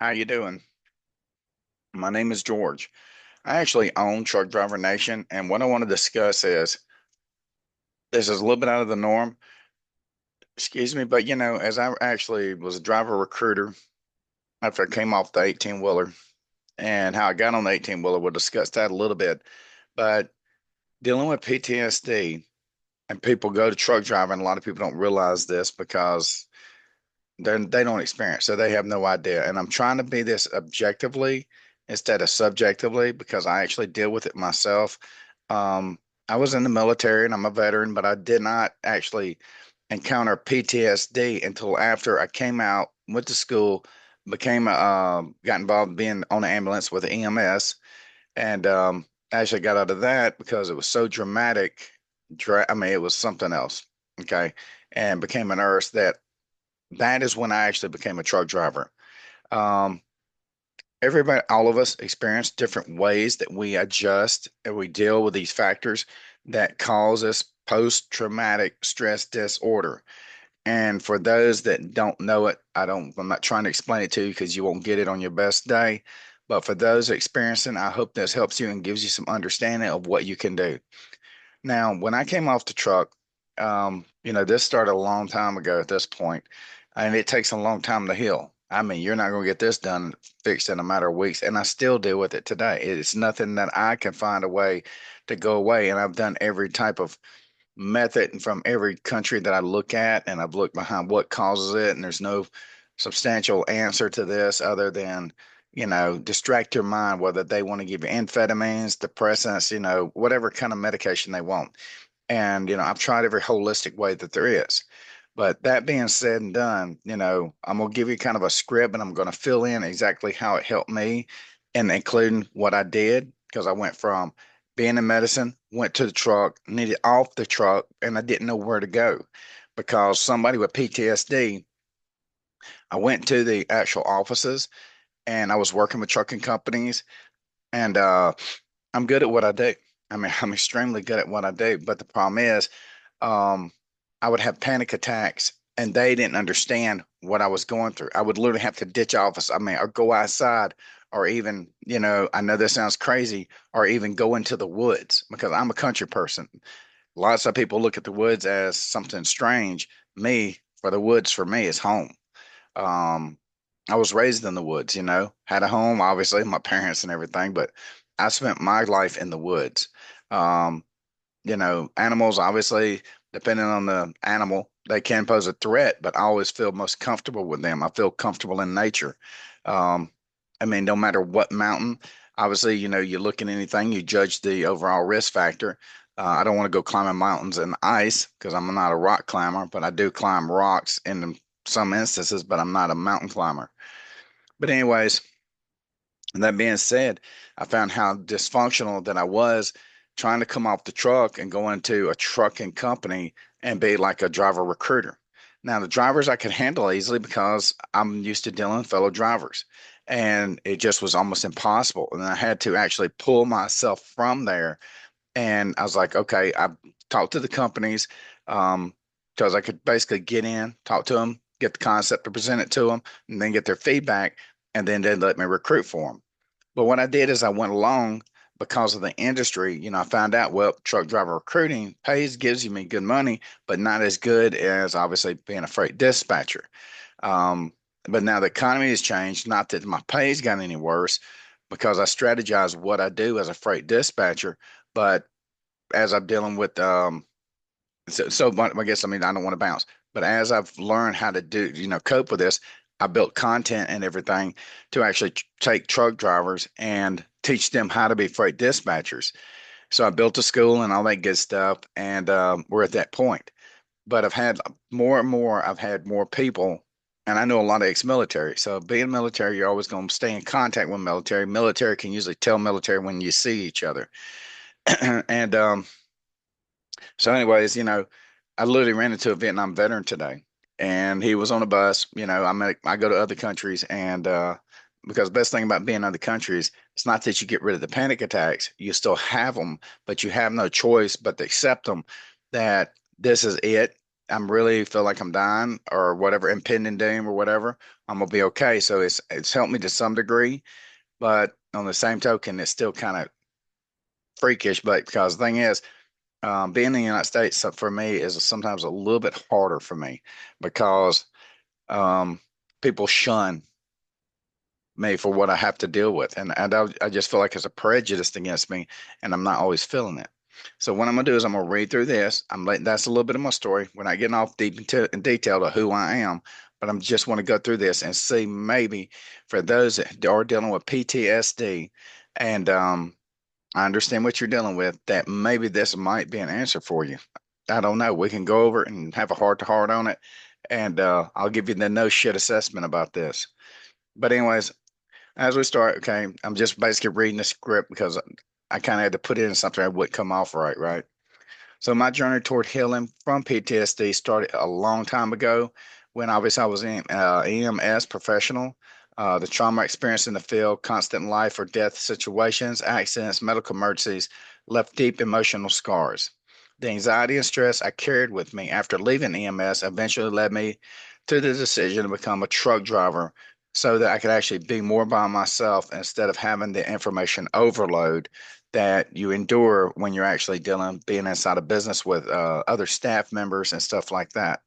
How you doing? My name is George. I actually own Truck Driver Nation, and what I want to discuss is this is a little bit out of the norm, excuse me, but as I actually was a driver recruiter after I came off the 18 wheeler and how I got on the 18 wheeler, we'll discuss that a little bit. But dealing with PTSD and people go to truck driving, a lot of people don't realize this because they don't experience, so they have no idea. And I'm trying to be this objectively instead of subjectively because I actually deal with it myself. Um, I was in the military and I'm a veteran, but I did not actually encounter PTSD until after I came out, went to school, got involved being on the ambulance with the EMS, and actually got out of that because it was so dramatic. I mean, it was something else. Okay, and became a nurse that is when I actually became a truck driver. Um, Everybody, all of us experience different ways that we adjust and we deal with these factors that cause us post-traumatic stress disorder. And for those that don't know it, I'm not trying to explain it to you because you won't get it on your best day. But for those experiencing, I hope this helps you and gives you some understanding of what you can do. Now, when I came off the truck, this started a long time ago at this point, and it takes a long time to heal. I mean, you're not going to get this done fixed in a matter of weeks, and I still deal with it today. It's nothing that I can find a way to go away, and I've done every type of method and from every country that I look at, and I've looked behind what causes it, and there's no substantial answer to this other than, distract your mind, whether they want to give you amphetamines, depressants, whatever kind of medication they want. And, I've tried every holistic way that there is. But that being said and done, I'm going to give you kind of a script and I'm going to fill in exactly how it helped me and including what I did because I went from being in medicine, went to the truck, needed off the truck, and I didn't know where to go because somebody with PTSD, I went to the actual offices and I was working with trucking companies and I'm good at what I do. I mean, I'm extremely good at what I do. But the problem is, um, I would have panic attacks and they didn't understand what I was going through. I would literally have to ditch office. I mean, or go outside or even, I know this sounds crazy, or even go into the woods because I'm a country person. Lots of people look at the woods as something strange. For the woods, for me, is home. Um, I was raised in the woods, had a home, obviously, my parents and everything, but I spent my life in the woods. Um, Animals, obviously, depending on the animal, they can pose a threat, but I always feel most comfortable with them. I feel comfortable in nature. Um, I mean, no matter what mountain, obviously, you look at anything, you judge the overall risk factor. I don't want to go climbing mountains in ice because I'm not a rock climber, but I do climb rocks in some instances, but I'm not a mountain climber. But anyways, that being said, I found how dysfunctional that I was trying to come off the truck and go into a trucking company and be like a driver recruiter. Now, the drivers I could handle easily because I'm used to dealing with fellow drivers, and it just was almost impossible. And I had to actually pull myself from there. And I was like, okay, I talked to the companies because I could basically get in, talk to them, get the concept to present it to them, and then get their feedback, and then they'd let me recruit for them. But what I did is I went along because of the industry. I found out, well, truck driver recruiting pays, gives you me good money, but not as good as obviously being a freight dispatcher. Um, but now the economy has changed. Not that my pay's got any worse because I strategize what I do as a freight dispatcher, but as I'm dealing with I guess, I mean, I don't want to bounce, but as I've learned how to do, cope with this, I built content and everything to actually take truck drivers and teach them how to be freight dispatchers. So I built a school and all that good stuff, and we're at that point. But I've had more and more, I've had more people, and I know a lot of ex-military. So being military, you're always going to stay in contact with military. Military can usually tell military when you see each other. And so, anyways, I literally ran into a Vietnam veteran today, and he was on a bus. I go to other countries, and because the best thing about being in other countries, it's not that you get rid of the panic attacks, you still have them, but you have no choice but to accept them. That this is it. I'm really feel like I'm dying or whatever, impending doom or whatever, I'm gonna be okay. So it's helped me to some degree, but on the same token, it's still kind of freakish. But because the thing is, being in the United States for me is sometimes a little bit harder for me because um, people shun me for what I have to deal with. And I just feel like it's a prejudice against me, and I'm not always feeling it. So what I'm gonna do is I'm gonna read through this. I'm letting that's a little bit of my story. We're not getting off deep into in detail to who I am, but I'm just want to go through this and see maybe for those that are dealing with PTSD, and I understand what you're dealing with, that maybe this might be an answer for you. I don't know. We can go over it and have a heart to heart on it, and I'll give you the no shit assessment about this. But anyways, as we start, okay, I'm just basically reading the script because I kind of had to put in something that would come off right, right? So my journey toward healing from PTSD started a long time ago when obviously I was in EMS professional. The trauma experience in the field, constant life or death situations, accidents, medical emergencies left deep emotional scars. The anxiety and stress I carried with me after leaving EMS eventually led me to the decision to become a truck driver so that I could actually be more by myself instead of having the information overload that you endure when you're actually dealing, being inside a business with other staff members and stuff like that.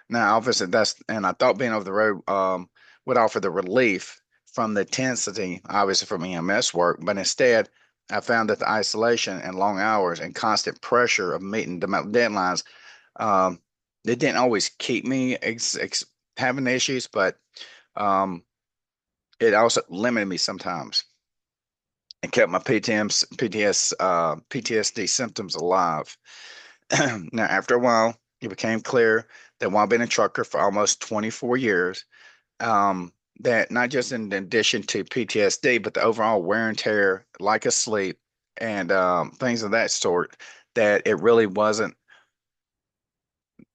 Now, obviously, and I thought being over the road would offer the relief from the intensity, obviously from EMS work, but instead, I found that the isolation and long hours and constant pressure of meeting the deadlines, um, it didn't always keep me having the issues, but um, it also limited me sometimes and kept my PTSD symptoms alive. Now, after a while, it became clear that while being a trucker for almost 24 years, that not just in addition to PTSD, but the overall wear and tear, like asleep, and things of that sort, that it really wasn't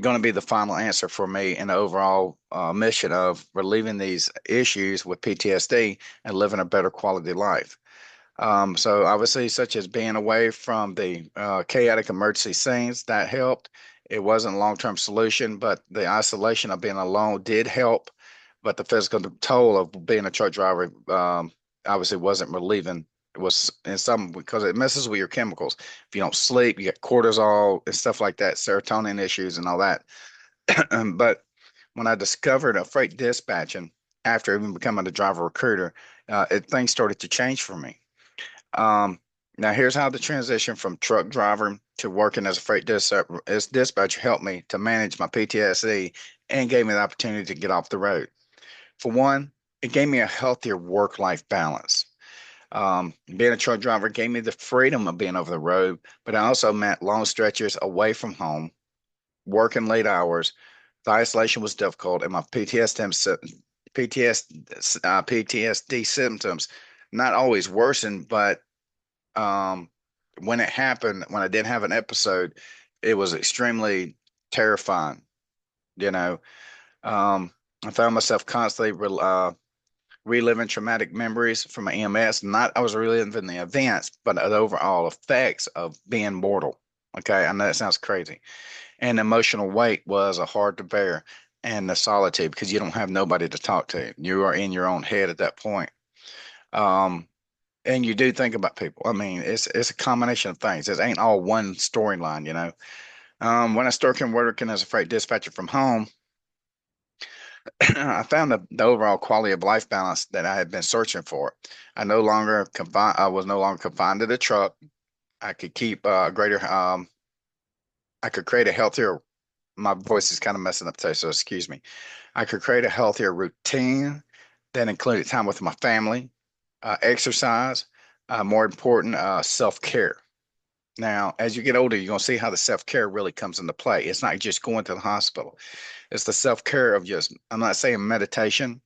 going to be the final answer for me in the overall mission of relieving these issues with PTSD and living a better quality life. So obviously, such as being away from the chaotic emergency scenes, that helped. It wasn't a long-term solution, but the isolation of being alone did help. But the physical toll of being a truck driver obviously wasn't relieving. It was in some because it messes with your chemicals. If you don't sleep, you get cortisol and stuff like that, serotonin issues and all that. But when I discovered a freight dispatching after even becoming a driver recruiter, things started to change for me. Um, Now here's how the transition from truck driver to working as a as dispatcher helped me to manage my PTSD and gave me the opportunity to get off the road. For one, it gave me a healthier work-life balance. Being a truck driver gave me the freedom of being over the road, but it also meant long stretches away from home, working late hours. The isolation was difficult, and my PTSD symptoms not always worsened, but um, when it happened, when I did have an episode, it was extremely terrifying. You know, um, I found myself constantly reliving traumatic memories from my EMS. Not I was reliving the events, but the overall effects of being mortal. Okay, I know that sounds crazy. And the emotional weight was a hard to bear, and the solitude because you don't have nobody to talk to. You are in your own head at that point. Um, and you do think about people. I mean, it's a combination of things. It ain't all one storyline, you know. When I started working as a freight dispatcher from home, I found the overall quality of life balance that I had been searching for. I was no longer confined to the truck. I could keep greater. I could create a healthier. My voice is kind of messing up today, so excuse me. I could create a healthier routine that included time with my family, exercise, more important, self-care. Now, as you get older, you're going to see how the self-care really comes into play. It's not just going to the hospital. It's the self-care of just, I'm not saying meditation,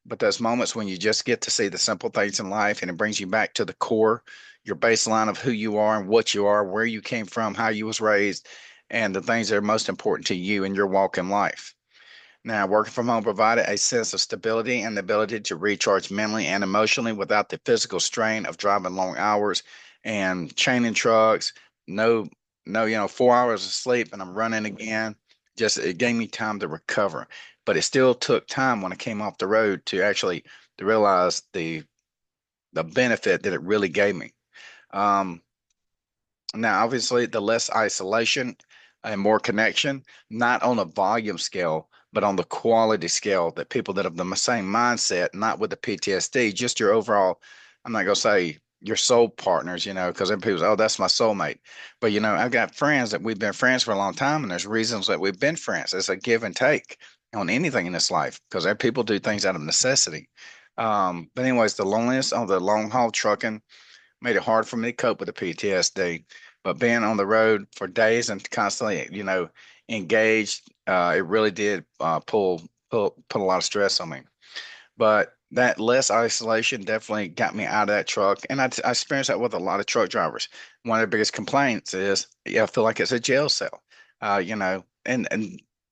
but those moments when you just get to see the simple things in life and it brings you back to the core, your baseline of who you are and what you are, where you came from, how you was raised, and the things that are most important to you in your walk in life. Now, working from home provided a sense of stability and the ability to recharge mentally and emotionally without the physical strain of driving long hours and chaining trucks. No, no, 4 hours of sleep and I'm running again. Just it gave me time to recover, but it still took time when I came off the road to actually to realize the benefit that it really gave me. Um, Now, obviously, the less isolation and more connection, not on a volume scale, but on the quality scale that people that have the same mindset, not with the PTSD, just your overall, I'm not going to say your soul partners, because then people say, oh, that's my soulmate. But, I've got friends that we've been friends for a long time, and there's reasons that we've been friends. It's a give and take on anything in this life because people do things out of necessity. But, anyways, the loneliness on the long haul trucking made it hard for me to cope with the PTSD. But being on the road for days and constantly, engaged, it really did put a lot of stress on me. But that less isolation definitely got me out of that truck, and I experienced that with a lot of truck drivers. One of the biggest complaints is, yeah, I feel like it's a jail cell, and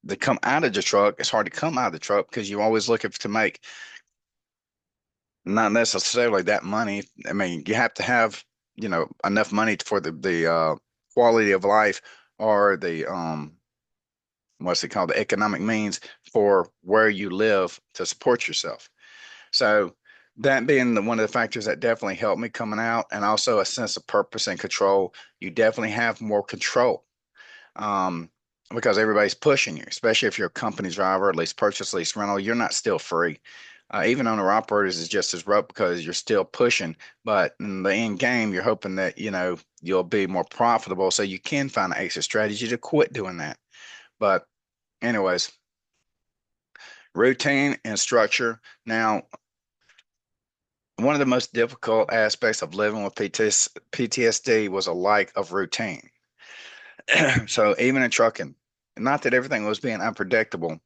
to come out of the truck, it's hard to come out of the truck because you're always looking to make not necessarily that money. I mean, you have to have, enough money for the quality of life or the what's it called, the economic means for where you live to support yourself. So that being one of the factors that definitely helped me coming out, and also a sense of purpose and control. You definitely have more control um, because everybody's pushing you, especially if you're a company driver, at least purchase lease rental, you're not still free. Even owner operators is just as rough because you're still pushing, but in the end game, you're hoping that you'll be more profitable, so you can find an exit strategy to quit doing that. But anyways, routine and structure. Now, one of the most difficult aspects of living with PTSD was a lack of routine. So even in trucking, not that everything was being unpredictable,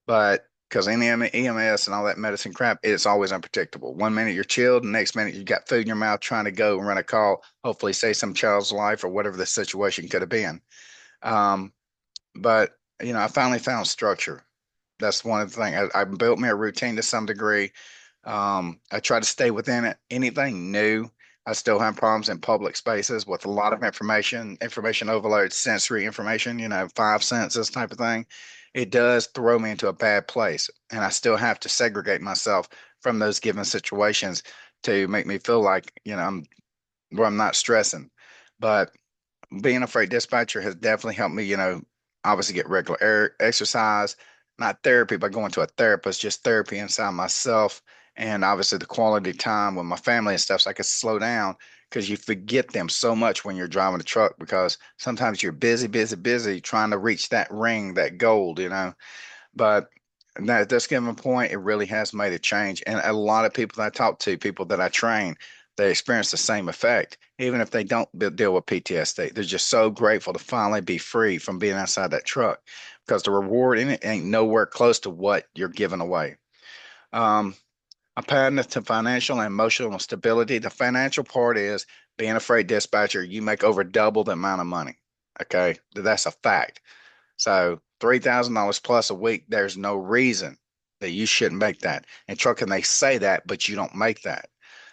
but because in EMS and all that medicine crap, it's always unpredictable. One minute you're chilled, the next minute you got food in your mouth trying to go and run a call, hopefully save some child's life or whatever the situation could have been. Um, but I finally found structure. That's one of the things. I built me a routine to some degree. I try to stay within it. Anything new, I still have problems in public spaces with a lot of information overload, sensory information, five senses type of thing. It does throw me into a bad place. And I still have to segregate myself from those given situations to make me feel like, where I'm not stressing. But being a freight dispatcher has definitely helped me, obviously get regular exercise, not therapy, but going to a therapist, just therapy inside myself. And obviously the quality time with my family and stuff, so I could slow down because you forget them so much when you're driving a truck because sometimes you're busy, busy, busy trying to reach that ring, that gold, but at this given point, it really has made a change. And a lot of people that I talk to, people that I train, they experience the same effect, even if they don't deal with PTSD. They're just so grateful to finally be free from being outside that truck because the reward in it ain't nowhere close to what you're giving away. Um, a path to financial and emotional stability. The financial part is being a freight dispatcher, you make over double the amount of money. Okay. That's a fact. So $3,000 plus a week, there's no reason that you shouldn't make that. And trucking, they say that, but you don't make that.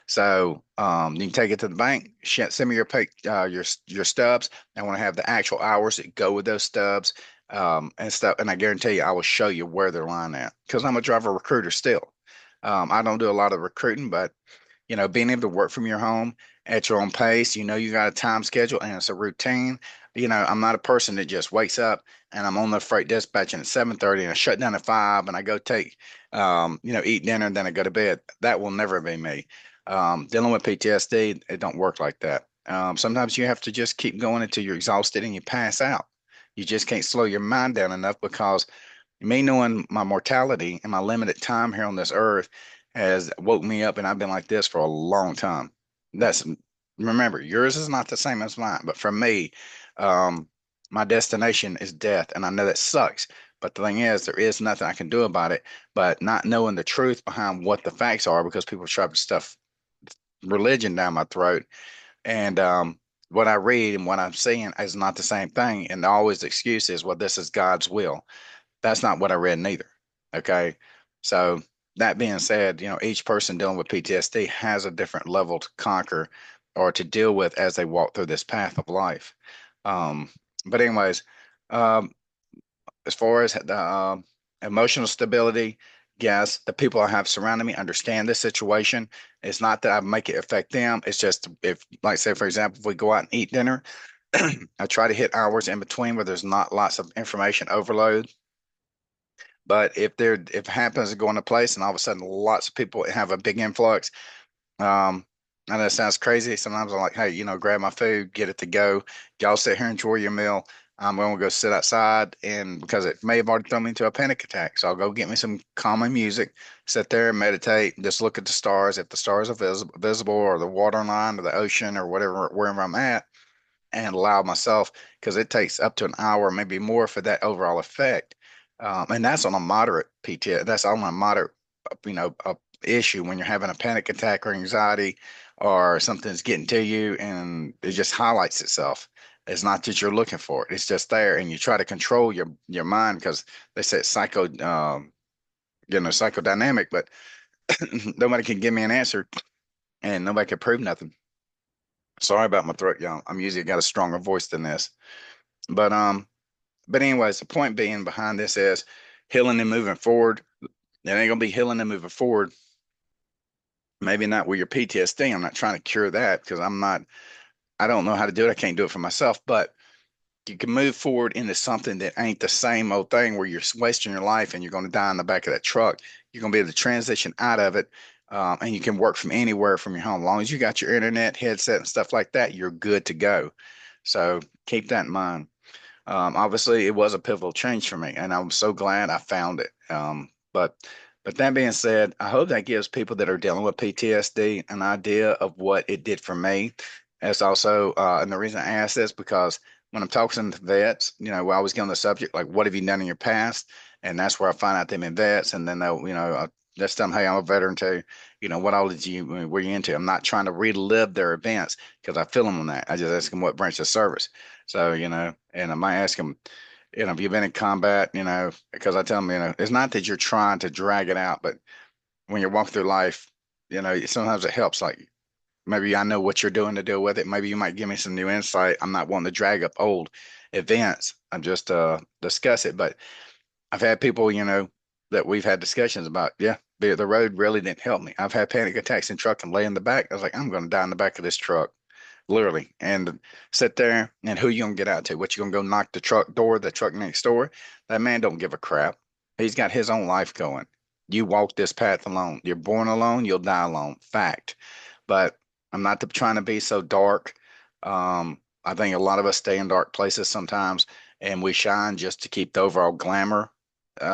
So you can take it to the bank, send me your stubs. I want to have the actual hours that go with those stubs and stuff. And I guarantee you, I will show you where they're lying at because I'm a driver recruiter still. I don't do a lot of recruiting, but being able to work from your home at your own pace, you got a time schedule and it's a routine. I'm not a person that just wakes up and I'm on the freight dispatching at 7:30 and I shut down at 5 and I go take, eat dinner and then I go to bed. That will never be me. Dealing with PTSD, it don't work like that. Sometimes you have to just keep going until you're exhausted and you pass out. You just can't slow your mind down enough because me knowing my mortality and my limited time here on this earth has woke me up, and I've been like this for a long time. That's Remember, yours is not the same as mine, but for me, um, my destination is death, and I know that sucks. But the thing is, there is nothing I can do about it. But not knowing the truth behind what the facts are, because people try to stuff religion down my throat, and what I read and what I'm seeing is not the same thing. And always the excuse is, well, this is God's will. That's not what I read neither. Okay. So that being said, each person dealing with PTSD has a different level to conquer or to deal with as they walk through this path of life. Um, but anyways, um, as far as the emotional stability, yes, the people I have surrounding me understand this situation. It's not that I make it affect them. It's just if, like, say, for example, if we go out and eat dinner, I try to hit hours in between where there's not lots of information overload. But if it happens to go into place and all of a sudden lots of people have a big influx, um, I know it sounds crazy. Sometimes I'm like, hey, grab my food, get it to go. Y'all sit here, enjoy your meal. I'm going to go sit outside, and because it may have already thrown me into a panic attack, so I'll go get me some calming music, sit there and meditate, just look at the stars. If the stars are visible, or the water line, or the ocean, or whatever, wherever I'm at, and allow myself, because it takes up to an hour, maybe more, for that overall effect. And that's on a moderate PTSD. That's on a moderate, issue when you're having a panic attack or anxiety or something's getting to you and it just highlights itself. It's not that you're looking for it. It's just there, and you try to control your mind because they say it's psychodynamic, but nobody can give me an answer and nobody can prove nothing. Sorry about my throat, y'all. I'm usually got a stronger voice than this. But anyways, the point being behind this is healing and moving forward. It ain't gonna be healing and moving forward. Maybe not with your PTSD. I'm not trying to cure that because I don't know how to do it. I can't do it for myself. But you can move forward into something that ain't the same old thing where you're wasting your life and you're going to die in the back of that truck. You're going to be able to transition out of it. And you can work from anywhere from your home. As long as you got your internet, headset, and stuff like that, you're good to go. So keep that in mind. Obviously, it was a pivotal change for me, and I'm so glad I found it. But that being said, I hope that gives people that are dealing with PTSD an idea of what it did for me. It's also, and the reason I ask this because when I'm talking to vets, we always get on the subject like, "What have you done in your past?" And that's where I find out them in vets, and then they'll, let's tell them, "Hey, I'm a veteran too. What all did you, were you into?" I'm not trying to relive their events because I feel them on that. I just ask them what branch of service. So, and I might ask them, have you been in combat? Because I tell them, it's not that you're trying to drag it out, but when you're walking through life, sometimes it helps. Like maybe I know what you're doing to deal with it. Maybe you might give me some new insight. I'm not wanting to drag up old events. I'm just discuss it. But I've had people, that we've had discussions about, yeah, the road really didn't help me. I've had panic attacks in truck and lay in the back. I was like, I'm going to die in the back of this truck literally, and sit there. And who you gonna get out to? What you gonna go knock the truck door, the truck next door? That man don't give a crap. He's got his own life going. You walk this path alone. You're born alone, you'll die alone. Fact. But I'm not trying to be so dark. I think a lot of us stay in dark places sometimes, and we shine just to keep the overall glamour,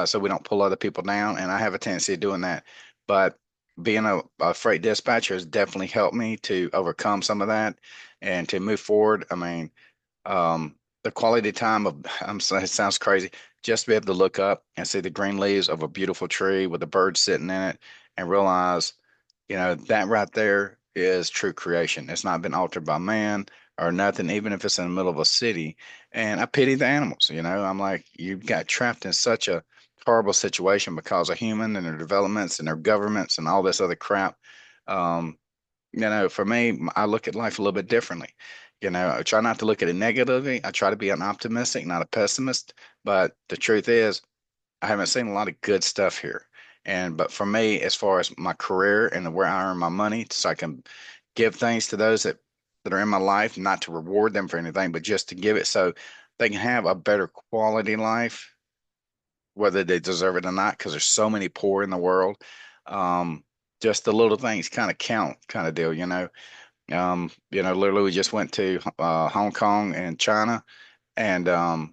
so we don't pull other people down. And I have a tendency of doing that. But being a freight dispatcher has definitely helped me to overcome some of that and to move forward. I mean, the quality time of, it sounds crazy, just to be able to look up and see the green leaves of a beautiful tree with a bird sitting in it and realize, that right there is true creation. It's not been altered by man or nothing, even if it's in the middle of a city. And I pity the animals, I'm like, you got trapped in such a horrible situation because of human and their developments and their governments and all this other crap. Um, for me, I look at life a little bit differently. I try not to look at it negatively. I try to be an optimistic, not a pessimist. But the truth is, I haven't seen a lot of good stuff here. But for me, as far as my career and where I earn my money, so I can give things to those that are in my life, not to reward them for anything, but just to give it so they can have a better quality life, whether they deserve it or not, because there's so many poor in the world. Um, just the little things kind of count, kind of deal. Literally we just went to Hong Kong and China, and I've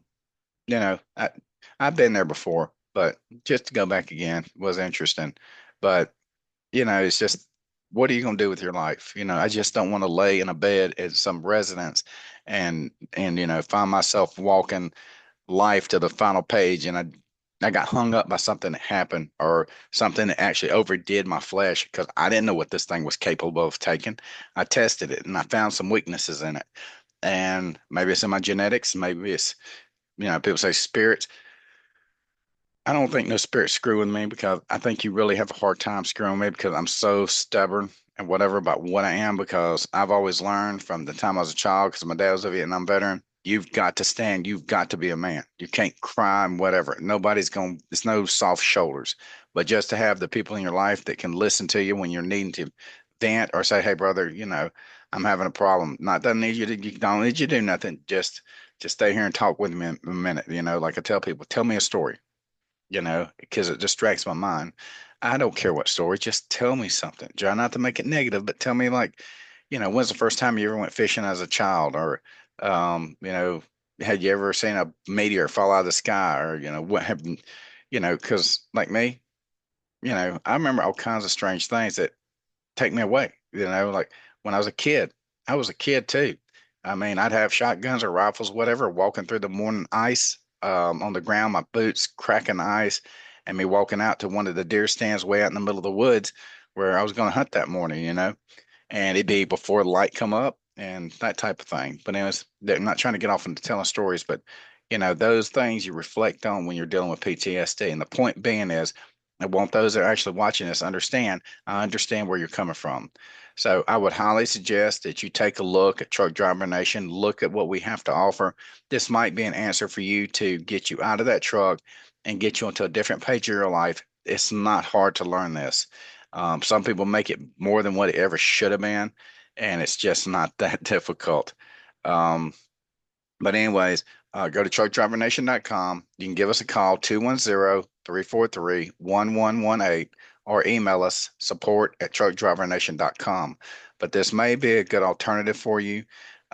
been there before, but just to go back again was interesting. But it's just, what are you going to do with your life? I just don't want to lay in a bed in some residence and find myself walking life to the final page, and I got hung up by something that happened or something that actually overdid my flesh because I didn't know what this thing was capable of taking. I tested it and I found some weaknesses in it. And maybe it's in my genetics, maybe it's, people say spirits. I don't think no spirit screwing me because I think you really have a hard time screwing me because I'm so stubborn and whatever about what I am, because I've always learned from the time I was a child, because my dad was a Vietnam veteran, You've got to stand. You've got to be a man. You can't cry and whatever. Nobody's going, it's no soft shoulders. But just to have the people in your life that can listen to you when you're needing to vent or say, hey, brother, I'm having a problem. Not doesn't need you to, you don't need you to do nothing. Just stay here and talk with me a minute. Like I tell people, tell me a story, because it distracts my mind. I don't care what story, just tell me something. Try not to make it negative, but tell me like, when's the first time you ever went fishing as a child? Or, had you ever seen a meteor fall out of the sky? Or, what have, because like me, I remember all kinds of strange things that take me away. Like when I was a kid, I was a kid too. I mean, I'd have shotguns or rifles, whatever, walking through the morning ice on the ground, my boots cracking the ice, and me walking out to one of the deer stands way out in the middle of the woods where I was going to hunt that morning, and it'd be before the light come up and that type of thing. But anyways, I'm not trying to get off into telling stories, but those things you reflect on when you're dealing with PTSD. And the point being is, I want those that are actually watching this understand. I understand where you're coming from. So I would highly suggest that you take a look at Truck Driver Nation, look at what we have to offer. This might be an answer for you to get you out of that truck and get you onto a different page of your life. It's not hard to learn this. Some people make it more than what it ever should have been, and it's just not that difficult. Um, but anyways, go to truckdrivernation.com. You can give us a call, 210-343-1118, or email us support@truckdrivernation.com. But this may be a good alternative for you.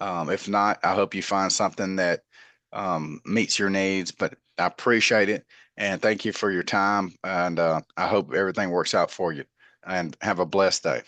If not, I hope you find something that meets your needs. But I appreciate it. And thank you for your time. And I hope everything works out for you. And have a blessed day.